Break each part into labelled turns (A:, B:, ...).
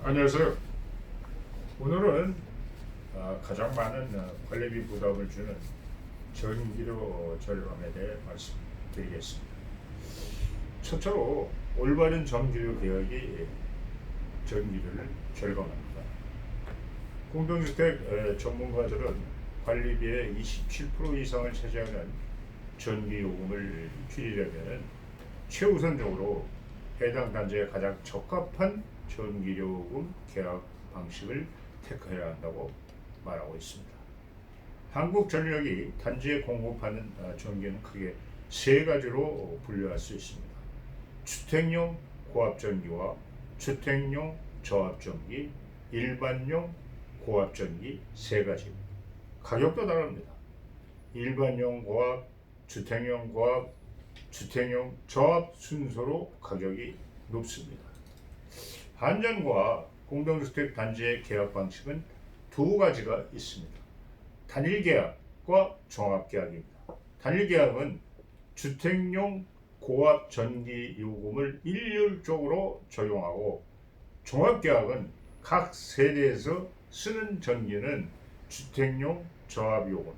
A: 안녕하세요. 오늘은 가장 많은 관리비 부담을 주는 전기료 절감에 대해 말씀드리겠습니다. 첫째로 올바른 전기료 개혁이 전기료를 절감합니다. 공동주택 전문가들은 관리비의 27% 이상을 차지하는 전기요금을 줄이려면 최우선적으로 해당 단지에 가장 적합한 전기요금 계약 방식을 택해야 한다고 말하고 있습니다. 한국전력이 단지에 공급하는 전기는 크게 세 가지로 분류할 수 있습니다. 주택용 고압전기와 주택용 저압전기, 일반용 고압전기 세 가지. 가격도 다릅니다. 일반용 고압, 주택용 고압, 주택용 저압 순서로 가격이 높습니다. 한전과 공동주택 단지의 계약 방식은 두 가지가 있습니다. 단일 계약과 종합 계약입니다. 단일 계약은 주택용 고압 전기 요금을 일률적으로 적용하고, 종합 계약은 각 세대에서 쓰는 전기는 주택용 저압 요금,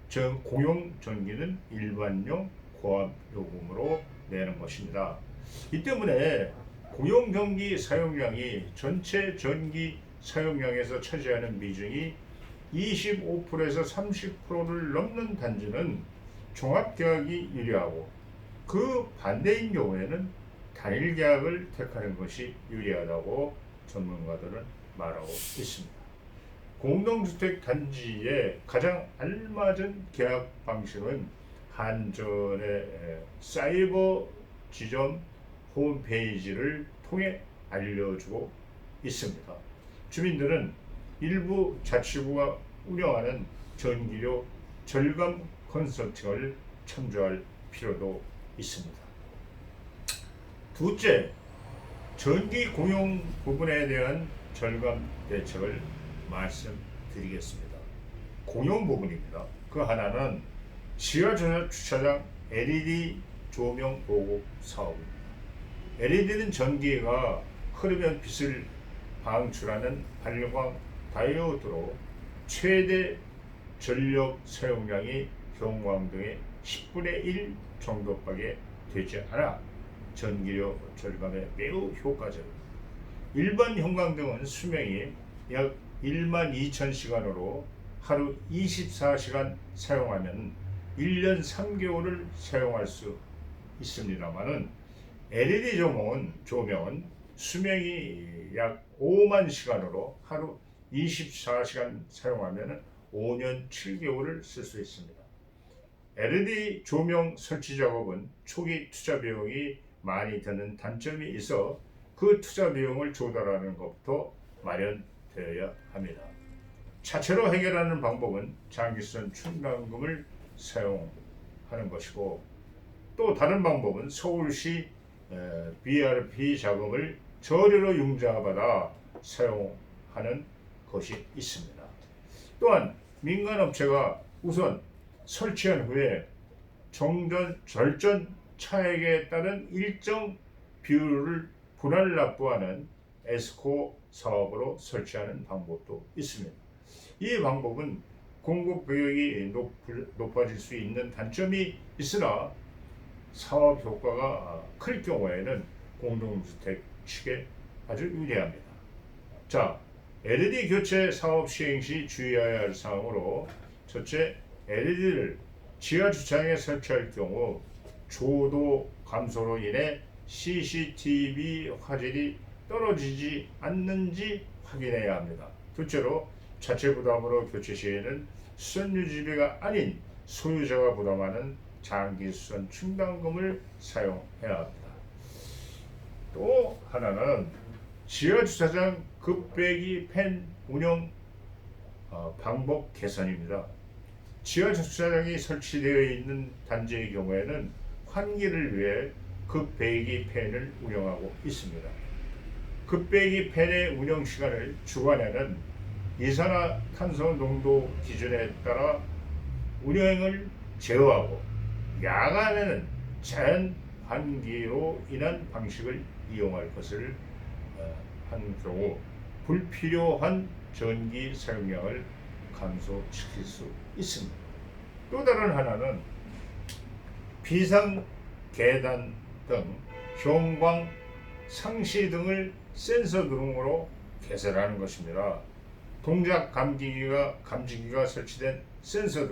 A: 즉 공용 전기는 일반용 고압 요금으로 내는 것입니다. 이 때문에 공용 전기 사용량이 전체 전기 사용량에서 차지하는 비중이 25%에서 30%를 넘는 단지는 종합계약이 유리하고, 그 반대인 경우에는 단일 계약을 택하는 것이 유리하다고 전문가들은 말하고 있습니다. 공동주택 단지에 가장 알맞은 계약 방식은 한전의 사이버 지점 홈페이지를 통해 알려주고 있습니다. 주민들은 일부 자치구가 운영하는 전기료 절감 컨설팅을 참조할 필요도 있습니다. 둘째, 전기 공용 부분에 대한 절감 대책을 말씀드리겠습니다. 공용 부분입니다. 그 하나는 지하 주차장 LED 조명 보급 사업입니다. LED는 전기가 흐르면 빛을 방출하는 발광 다이오드로 최대 전력 사용량이 경광등의 10분의 1 정도밖에 되지 않아 전기료 절감에 매우 효과적입니다. 일반 형광등은 수명이 약 1만 2천 시간으로 하루 24시간 사용하면 1년 3개월을 사용할 수 있습니다만은, LED 조명은 수명이 약 5만 시간으로 하루 24시간 사용하면 5년 7개월을 쓸 수 있습니다. LED 조명 설치 작업은 초기 투자 비용이 많이 드는 단점이 있어 그 투자 비용을 조달하는 것부터 마련되어야 합니다. 차체로 해결하는 방법은 장기선 충당금을 사용하는 것이고, 또 다른 방법은 서울시 BRP 자금을 저리로 융자받아 사용하는 것이 있습니다. 또한 민간업체가 우선 설치한 후에 절전 차액에 따른 일정 비율을 분할 납부하는 에스코 사업으로 설치하는 방법도 있습니다. 이 방법은 공급 가격이 높아질 수 있는 단점이 있으나 사업 효과가 클 경우에는 공동주택 측에 아주 유리합니다. 자, LED 교체 사업 시행 시 주의해야 할 사항으로, 첫째, LED를 지하 주차장에 설치할 경우 조도 감소로 인해 CCTV 화질이 떨어지지 않는지 확인해야 합니다. 둘째로, 자체 부담으로 교체 시에는 수선 유지비가 아닌 소유자가 부담하는 장기수선 충당금을 사용해야 합니다. 또 하나는 지하 주차장 급배기 팬 운영 방법 개선입니다. 지하 주차장이 설치되어 있는 단지의 경우에는 환기를 위해 급배기 팬을 운영하고 있습니다. 급배기 팬의 운영 시간을 주간에는 이산화탄소 농도 기준에 따라 운영을 제어하고, 야간에는 자연 환기로 인한 방식을 이용할 것을 한 경우 불필요한 전기 사용량을 감소시킬 수 있습니다. 또 다른 하나는 비상 계단 등 형광 상시 등을 센서 등으로 개설하는 것입니다. 동작 감지기가 설치된 센서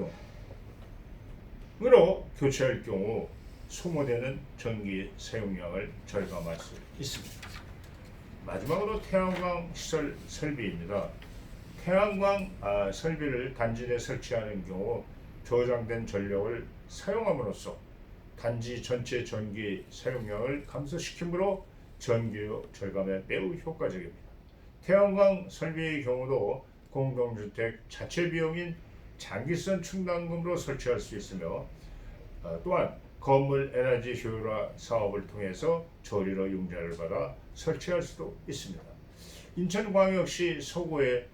A: 등으로 교체할 경우 소모되는 전기 사용량을 절감할 수 있습니다. 마지막으로 태양광 시설 설비입니다. 태양광 설비를 단지 내 설치하는 경우 저장된 전력을 사용함으로써 단지 전체 전기 사용량을 감소시키므로 전기료 절감에 매우 효과적입니다. 태양광 설비의 경우도 공동주택 자체 비용인 장기선 충당금으로 설치할 수 있으며 또한 건물 에너지 효율화 사업을 통해서 저리로 융자를 받아 설치할 수도 있습니다. 인천광역시 서구의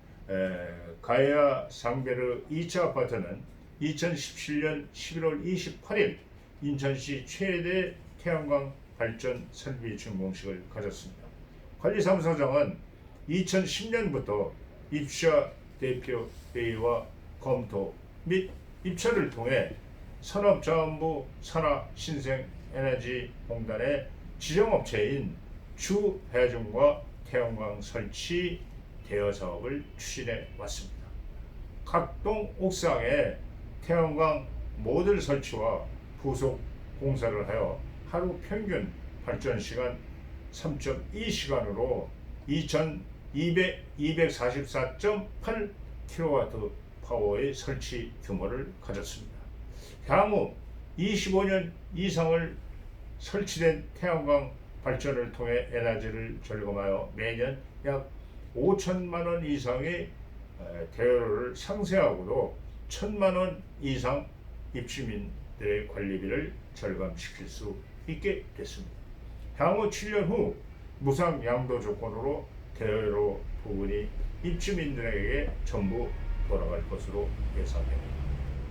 A: 가야 상베르 2차 아파트는 2017년 11월 28일 인천시 최대 태양광 발전 설비 준공식을 가졌습니다. 관리사무소장은 2010년부터 입주자 대표 회의와 검토 및 입찰을 통해 산업자원부 산하신생에너지공단의 지정업체인 주해중과 태양광 설치 대여 사업을 추진해 왔습니다. 각 동 옥상에 태양광 모듈 설치와 부속 공사를 하여 하루 평균 발전 시간 3.2시간으로 244.8kW 파워의 설치 규모를 가졌습니다. 향후 25년 이상을 설치된 태양광 발전을 통해 에너지를 절감하여 매년 약 5천만 원 이상의 대여료를 상세하고도 1,000만 원 이상 입주민들의 관리비를 절감시킬 수 있게 됐습니다. 향후 7년 후 무상 양도 조건으로 대여료 부분이 입주민들에게 전부 돌아갈 것으로 예상됩니다.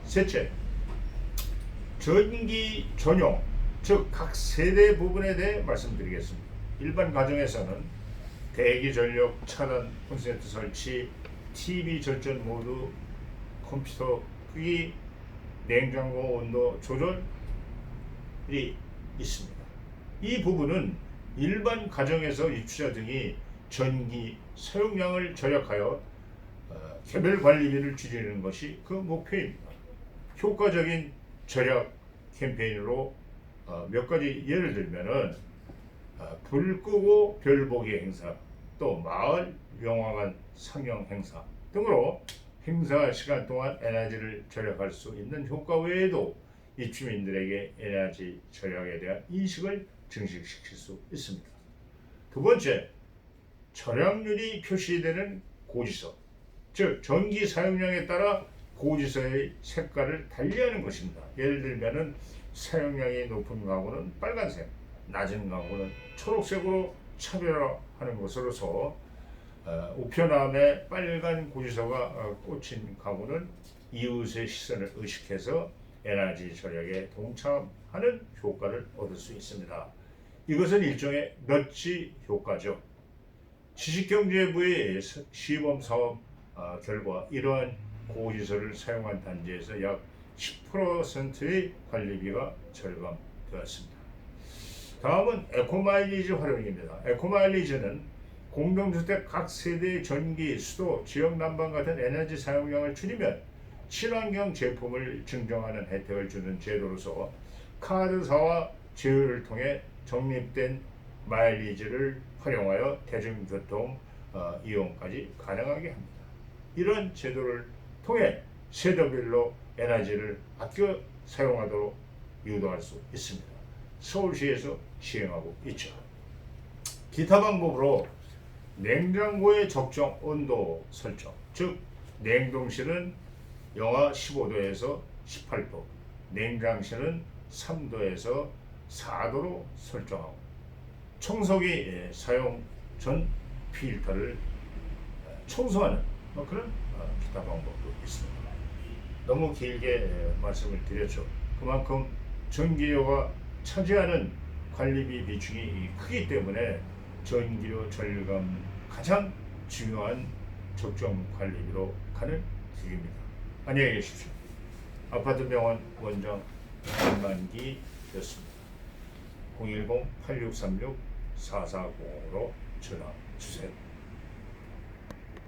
A: 셋째, 전기 전용, 즉 각 세대 부분에 대해 말씀드리겠습니다. 일반 가정에서는 대기 전력 차단 콘센트 설치, TV 절전 모드, 컴퓨터 크기, 냉장고 온도 조절이 있습니다. 이 부분은 일반 가정에서 입주자 등이 전기 사용량을 절약하여 개별 관리비를 줄이는 것이 그 목표입니다. 효과적인 절약 캠페인으로 몇 가지 예를 들면은 불 끄고 별 보기 행사, 또 마을 영화관 상영 행사 등으로 행사 시간 동안 에너지를 절약할 수 있는 효과 외에도 입주민들에게 에너지 절약에 대한 인식을 증식시킬 수 있습니다. 두 번째, 절약률이 표시되는 고지서, 즉 전기 사용량에 따라 고지서의 색깔을 달리하는 것입니다. 예를 들면은 사용량이 높은 가구는 빨간색, 낮은 가구는 초록색으로 차별화하는 것으로서 우편함에 빨간 고지서가 꽂힌 가구는 이웃의 시선을 의식해서 에너지 절약에 동참하는 효과를 얻을 수 있습니다. 이것은 일종의 넛지 효과죠. 지식경제부의 시범 사업 결과 이러한 고지서를 사용한 단지에서 약 10%의 관리비가 절감되었습니다. 다음은 에코마일리지 활용입니다. 에코마일리지는 공동주택 각 세대의 전기, 수도, 지역 난방 같은 에너지 사용량을 줄이면 친환경 제품을 증정하는 혜택을 주는 제도로서 카드사와 제휴를 통해 적립된 마일리지를 활용하여 대중교통 이용까지 가능하게 합니다. 이런 제도를 통해 세대별로 에너지를 아껴 사용하도록 유도할 수 있습니다. 서울시에서 시행하고 있죠. 기타 방법으로 냉장고의 적정 온도 설정, 즉 냉동실은 영하 15도에서 18도, 냉장실은 3도에서 4도로 설정하고 청소기 사용 전 필터를 청소하는 그런 기타 방법도 있습니다. 너무 길게 말씀을 드렸죠. 그만큼 전기료가 차지하는 관리비 비중이 크기 때문에 전기료 절감 가장 중요한 적정 관리비로 가는 길입니다. 안녕히 계십시오. 아파트병원 원장 김만기였습니다. 010-8636-4405로 전화 주세요.